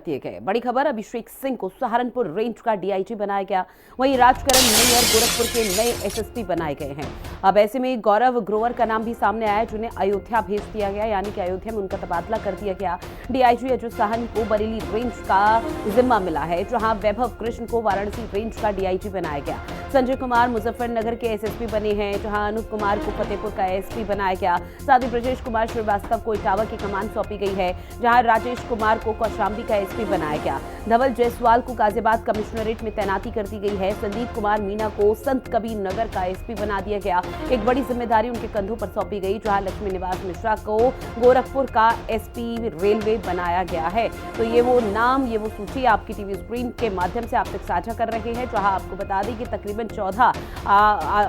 दिए गए। बड़ी खबर, अभिषेक सिंह को सहारनपुर रेंज का डीआईजी बनाया गया। वहीं राजकरण नैयर गोरखपुर के नए एसएसपी बनाए गए हैं। अब ऐसे में गौरव ग्रोवर का नाम भी सामने आया, जिन्हें अयोध्या भेज दिया गया, यानी कि अयोध्या में उनका तबादला कर दिया गया। डीआईजी अजय साहनी को बरेली रेंज का जिम्मा मिला है, जहां वैभव कृष्ण को वाराणसी रेंज का डीआईजी बनाया गया। संजय कुमार मुजफ्फरनगर के एसएसपी बने हैं, जहां अनूप कुमार को फतेहपुर का एसपी बनाया गया। साथ ही ब्रजेश कुमार श्रीवास्तव को इटावा की कमान सौंपी गई है, जहां राजेश कुमार को कौशाम्बी का एसपी बनाया गया। धवल जायसवाल को गाजियाबाद कमिश्नरेट में तैनाती कर दी गई है। संदीप कुमार मीना को संत कबीर नगर का एसपी बना दिया गया। एक बड़ी जिम्मेदारी उनके कंधों पर सौंपी गई, जहां लक्ष्मी निवास मिश्रा को गोरखपुर का एसपी रेलवे बनाया गया है। तो ये वो नाम, ये वो सूची आपकी टीवी स्क्रीन के माध्यम से आप तक साझा कर रहे हैं, जहां आपको बता दें कि तकरीबन 14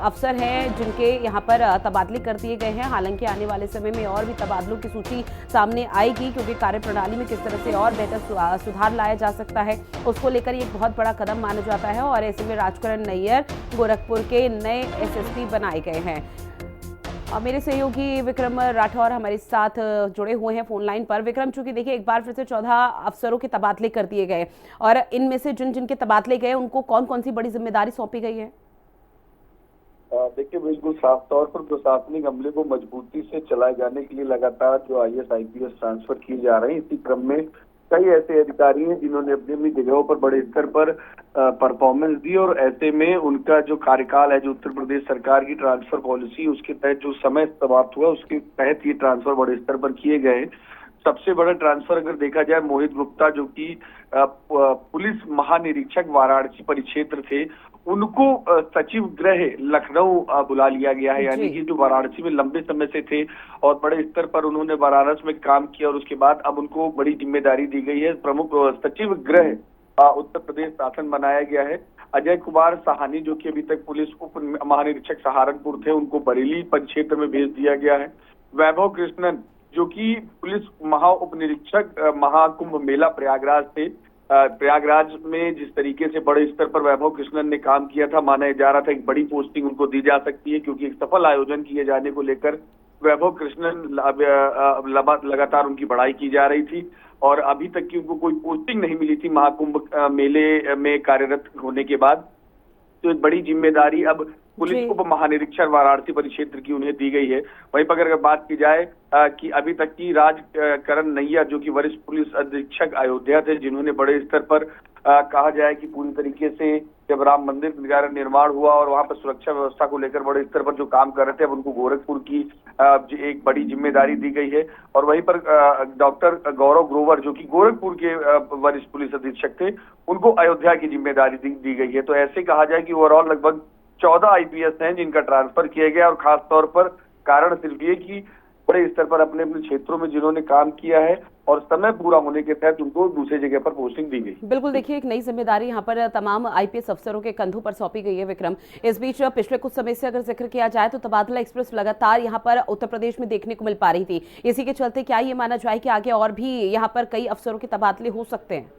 अफसर हैं जिनके यहां पर तबादले कर दिए गए हैं। हालांकि आने वाले समय में और भी तबादलों की सूची सामने आएगी, क्योंकि कार्यप्रणाली में किस तरह से और बेहतर सुधार लाया जा सकता है, उसको लेकर ये एक बहुत बड़ा कदम माना जाता है। और ऐसे में राजकरण नैयर गोरखपुर के नए एसएसपी बनाए गए हैं। और मेरे सहयोगी विक्रम राठौर हमारे साथ जुड़े हुए हैं फोन लाइन पर। विक्रम, चूंकि देखिए एक बार फिर से 14 अफसरों के तबादले कर दिए गए, और इनमें से जिन जिनके तबादले गए उनको कौन कौन सी बड़ी जिम्मेदारी सौंपी गई है? देखिए, बिल्कुल साफ तौर पर प्रशासनिक अमले को मजबूती से चलाए जाने के लिए लगातार जो आईएएस आईपीएस ट्रांसफर किए जा रहे हैं। इसी क्रम में कई ऐसे अधिकारी हैं जिन्होंने अपनी अपनी जगहों पर बड़े स्तर पर परफॉर्मेंस दी, और ऐसे में उनका जो कार्यकाल है, जो उत्तर प्रदेश सरकार की ट्रांसफर पॉलिसी, उसके तहत जो समय समाप्त हुआ, उसके तहत ये ट्रांसफर बड़े स्तर पर किए गए। सबसे बड़ा ट्रांसफर अगर देखा जाए, मोहित गुप्ता जो कि पुलिस महानिरीक्षक वाराणसी परिक्षेत्र थे, उनको सचिव गृह लखनऊ बुला लिया गया है। यानी कि जो वाराणसी में लंबे समय से थे और बड़े स्तर पर उन्होंने वाराणसी में काम किया, और उसके बाद अब उनको बड़ी जिम्मेदारी दी गई है। प्रमुख सचिव गृह उत्तर प्रदेश शासन बनाया गया है। अजय कुमार साहनी जो कि अभी तक पुलिस उप महानिरीक्षक सहारनपुर थे, उनको बरेली परिक्षेत्र में भेज दिया गया है। वैभव कृष्णन जो कि पुलिस महा उप निरीक्षक महाकुंभ मेला प्रयागराज थे, प्रयागराज में जिस तरीके से बड़े स्तर पर वैभव कृष्णन ने काम किया था, माना जा रहा था एक बड़ी पोस्टिंग उनको दी जा सकती है, क्योंकि एक सफल आयोजन किए जाने को लेकर वैभव कृष्णन लगातार उनकी बढ़ाई की जा रही थी, और अभी तक की उनको कोई पोस्टिंग नहीं मिली थी महाकुंभ मेले में कार्यरत होने के बाद। तो एक बड़ी जिम्मेदारी अब पुलिस उप महानिरीक्षक वाराणसी परिक्षेत्र की उन्हें दी गई है। वहीं पर अगर बात की जाए कि अभी तक की राजकरण नैयर जो कि वरिष्ठ पुलिस अधीक्षक अयोध्या थे, जिन्होंने बड़े स्तर पर कहा जाए कि पूरी तरीके से जब राम मंदिर का निर्माण हुआ और वहां पर सुरक्षा व्यवस्था को लेकर बड़े स्तर पर जो काम कर रहे थे, अब उनको गोरखपुर की एक बड़ी जिम्मेदारी दी गई है। और वहीं पर डॉक्टर गौरव ग्रोवर जो कि गोरखपुर के वरिष्ठ पुलिस अधीक्षक थे, उनको अयोध्या की जिम्मेदारी दी गई है। तो ऐसे कहा जाए कि ओवरऑल लगभग 14 आईपीएस हैं जिनका ट्रांसफर किया गया, और खास तौर पर कारण सिर्फ ये कि बड़े स्तर पर अपने अपने क्षेत्रों में जिन्होंने काम किया है और समय पूरा होने के तहत उनको दूसरी जगह पर पोस्टिंग दी गई। बिल्कुल, देखिए एक नई जिम्मेदारी यहाँ पर तमाम आईपीएस अफसरों के कंधों पर सौंपी गई है। विक्रम, इस बीच पिछले कुछ समय से अगर जिक्र किया जाए तो तबादला एक्सप्रेस लगातार यहाँ पर उत्तर प्रदेश में देखने को मिल पा रही थी। इसी के चलते क्या ये माना जाए कि आगे और भी यहाँ पर कई अफसरों के तबादले हो सकते हैं?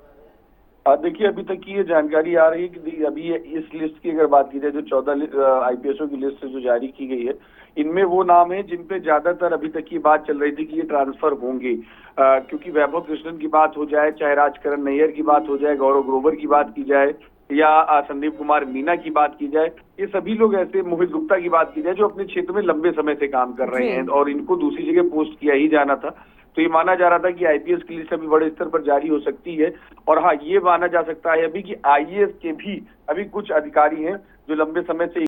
देखिए, अभी तक की ये जानकारी आ रही है कि अभी इस लिस्ट की अगर बात की जाए, जो 14 आईपीएसओं की लिस्ट जो जारी की गई है, इनमें वो नाम है जिन पे ज्यादातर अभी तक की बात चल रही थी कि ये ट्रांसफर होंगे। क्योंकि वैभव कृष्णन की बात हो जाए, चाहे राजकरण नैयर की बात हो जाए, गौरव ग्रोवर की बात की जाए, या संदीप कुमार मीना की बात की जाए, ये सभी लोग ऐसे, मोहित गुप्ता की बात की जाए, जो अपने क्षेत्र में लंबे समय से काम कर रहे हैं और इनको दूसरी जगह पोस्ट किया ही जाना था। तो ये माना जा रहा था कि आईपीएस की लिस्ट अभी बड़े स्तर पर जारी हो सकती है। और हाँ, ये माना जा सकता है अभी कि आईएएस के भी अभी कुछ अधिकारी हैं जो लंबे समय से